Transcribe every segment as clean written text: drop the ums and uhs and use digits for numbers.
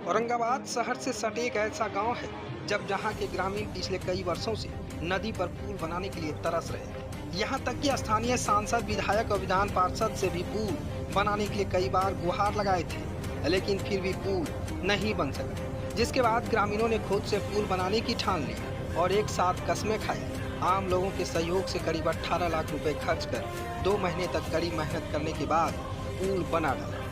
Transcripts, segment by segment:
औरंगाबाद शहर से सटे एक ऐसा गांव है जब जहां के ग्रामीण पिछले कई वर्षों से नदी पर पुल बनाने के लिए तरस रहे हैं। यहां तक कि स्थानीय सांसद, विधायक और विधान पार्षद से भी पुल बनाने के लिए कई बार गुहार लगाए थे, लेकिन फिर भी पुल नहीं बन सका। जिसके बाद ग्रामीणों ने खुद से पुल बनाने की ठान ली और एक साथ कस्में खाई। आम लोगों के सहयोग से करीब 18 लाख रुपए खर्च कर 2 महीने तक कड़ी मेहनत करने के बाद पुल बना डाला।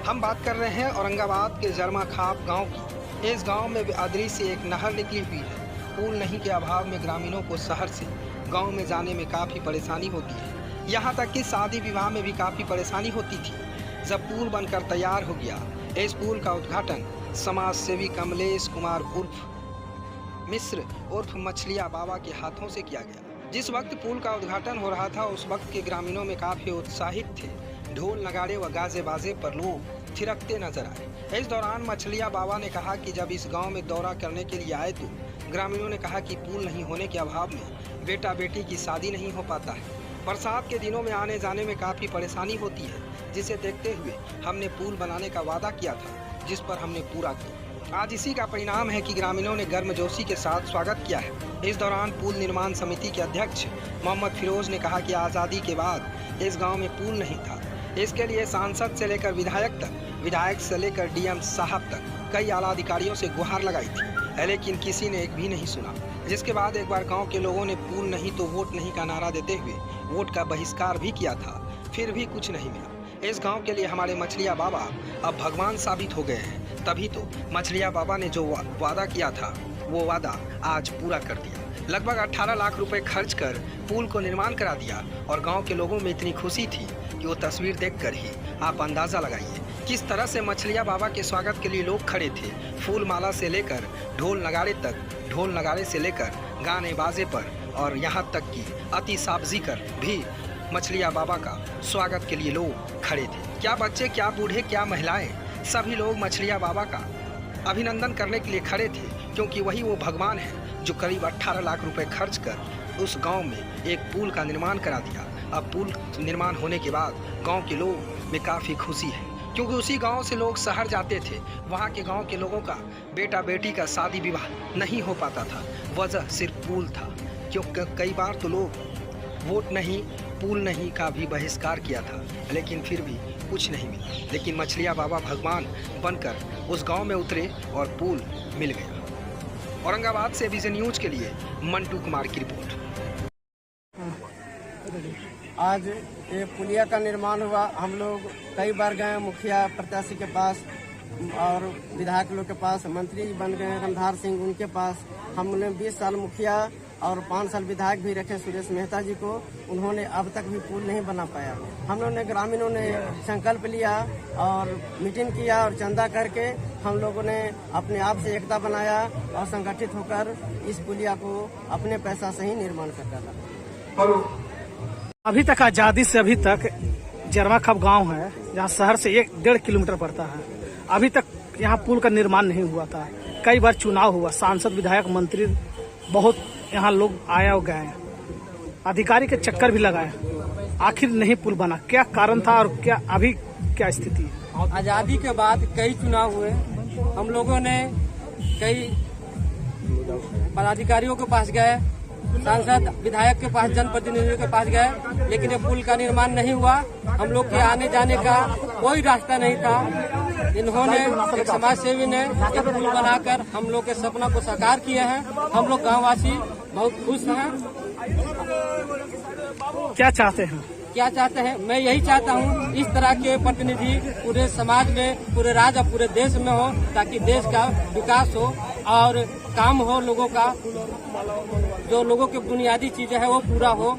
हम बात कर रहे हैं औरंगाबाद के जरमा खाप गांव की। इस गांव में बिरादरी से एक नहर निकली हुई है। पुल नहीं के अभाव में ग्रामीणों को शहर से गांव में जाने में काफ़ी परेशानी होती है। यहां तक कि शादी विवाह में भी काफ़ी परेशानी होती थी। जब पुल बनकर तैयार हो गया, इस पुल का उद्घाटन समाज सेवी कमलेश कुमार उर्फ मिश्र उर्फ मछलिया बाबा के हाथों से किया गया। जिस वक्त पुल का उद्घाटन हो रहा था, उस वक्त के ग्रामीणों में काफ़ी उत्साहित थे। ढोल नगाड़े व गाजे बाजे पर लोग थिरकते नजर आए। इस दौरान मछलिया बाबा ने कहा कि जब इस गांव में दौरा करने के लिए आए तो ग्रामीणों ने कहा कि पुल नहीं होने के अभाव में बेटा बेटी की शादी नहीं हो पाता है। बरसात के दिनों में आने जाने में काफ़ी परेशानी होती है, जिसे देखते हुए हमने पुल बनाने का वादा किया था, जिस पर हमने पूरा किया। आज इसी का परिणाम है कि ग्रामीणों ने गर्मजोशी के साथ स्वागत किया है। इस दौरान पुल निर्माण समिति के अध्यक्ष मोहम्मद फिरोज ने कहा कि आज़ादी के बाद इस गांव में पुल नहीं था। इसके लिए सांसद से लेकर विधायक तक, विधायक से लेकर डीएम साहब तक कई आला अधिकारियों से गुहार लगाई थी, लेकिन किसी ने एक भी नहीं सुना। जिसके बाद एक बार गांव के लोगों ने पुल नहीं तो वोट नहीं का नारा देते हुए वोट का बहिष्कार भी किया था, फिर भी कुछ नहीं मिला। इस गांव के लिए हमारे मछलिया बाबा अब भगवान साबित हो गए हैं। तभी तो मछलिया बाबा ने जो वादा किया था, वो वादा आज पूरा कर दिया। लगभग 18 लाख रुपए खर्च कर पुल को निर्माण करा दिया और गांव के लोगों में इतनी खुशी थी कि वो तस्वीर देखकर ही आप अंदाज़ा लगाइए किस तरह से मछलिया बाबा के स्वागत के लिए लोग खड़े थे। फूल माला से लेकर ढोल नगाड़े तक, ढोल नगाड़े से लेकर गाने बाजे पर और यहाँ तक कि अति साबजी कर भी मछलिया बाबा का स्वागत के लिए लोग खड़े थे। क्या बच्चे, क्या बूढ़े, क्या महिलाएं, सभी लोग मछलिया बाबा का अभिनंदन करने के लिए खड़े थे, क्योंकि वही वो भगवान है जो करीब 18 लाख रुपए खर्च कर उस गांव में एक पुल का निर्माण करा दिया। अब पुल निर्माण होने के बाद गांव के लोग में काफ़ी खुशी है, क्योंकि उसी गांव से लोग शहर जाते थे। वहां के गांव के लोगों का बेटा बेटी का शादी विवाह नहीं हो पाता था, वजह सिर्फ पुल था। क्योंकि कई बार तो लोग वोट नहीं, पुल नहीं का भी बहिष्कार किया था, लेकिन फिर भी कुछ नहीं मिला। लेकिन मछलिया बाबा भगवान बनकर उस गांव में उतरे और पुल मिल गया। औरंगाबाद से विजन न्यूज के लिए मंटू कुमार की रिपोर्ट। आज ये पुलिया का निर्माण हुआ। हम लोग कई बार गए मुखिया प्रत्याशी के पास और विधायक लोग के पास, मंत्री बन गए रमधार सिंह, उनके पास। हमने 20 साल मुखिया और 5 साल विधायक भी रखे सुरेश मेहता जी को, उन्होंने अब तक भी पुल नहीं बना पाया। हम लोगों ने, ग्रामीणों ने संकल्प लिया और मीटिंग किया और चंदा करके हम लोगों ने अपने आप से एकता बनाया और संगठित होकर इस पुलिया को अपने पैसा से ही निर्माण कर डाला। अभी तक आज़ादी से अभी तक जरमा खाप गाँव है, जहाँ शहर से 1-1.5 किलोमीटर पड़ता है। अभी तक यहाँ पुल का निर्माण नहीं हुआ था। कई बार चुनाव हुआ, सांसद, विधायक, मंत्री बहुत यहाँ लोग आए और गए, अधिकारी के चक्कर भी लगाए, आखिर नहीं पुल बना। क्या कारण था और क्या अभी क्या स्थिति है? आज़ादी के बाद कई चुनाव हुए, हम लोगों ने कई पदाधिकारियों के पास गए, सांसद, विधायक के पास, जनप्रतिनिधियों के पास गए, लेकिन ये पुल का निर्माण नहीं हुआ। हम लोग के आने जाने का कोई रास्ता नहीं था। इन्होंने, एक समाज सेवी ने एक पुल बनाकर हम लोग के सपना को साकार किए हैं। हम लोग गाँववासी बहुत खुश हैं। क्या चाहते हैं? क्या चाहते हैं? मैं यही चाहता हूँ इस तरह के प्रतिनिधि पूरे समाज में, पूरे राज्य और पूरे देश में हो, ताकि देश का विकास हो और काम हो लोगों का, जो लोगों की बुनियादी चीजें हैं वो पूरा हो।